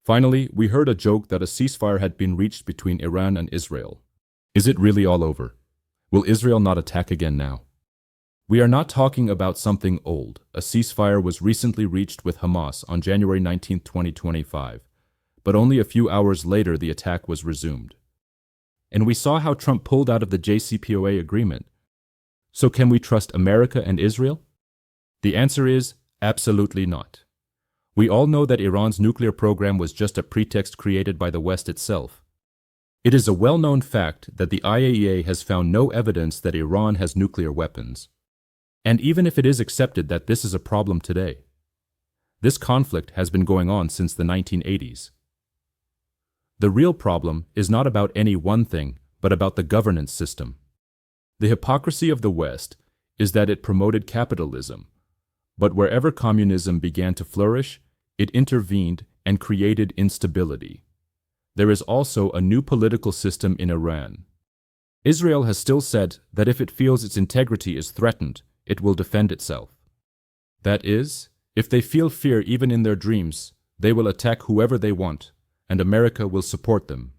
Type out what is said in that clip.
Finally, we heard a joke that a ceasefire had been reached between Iran and Israel. Is it really all over? Will Israel not attack again now? We are not talking about something old. A ceasefire was recently reached with Hamas on January 19, 2025, but only a few hours later the attack was resumed. And we saw how Trump pulled out of the JCPOA agreement. So can we trust America and Israel? The answer is absolutely not. We all know that Iran's nuclear program was just a pretext created by the West itself. It is a well-known fact that the IAEA has found no evidence that Iran has nuclear weapons. And even if it is accepted that this is a problem today, this conflict has been going on since the 1980s. The real problem is not about any one thing, but about the governance system. The hypocrisy of the West is that it promoted capitalism, but wherever communism began to flourish, it intervened and created instability. There is also a new political system in Iran. Israel has still said that if it feels its integrity is threatened, it will defend itself. That is, if they feel fear even in their dreams, they will attack whoever they want, and America will support them.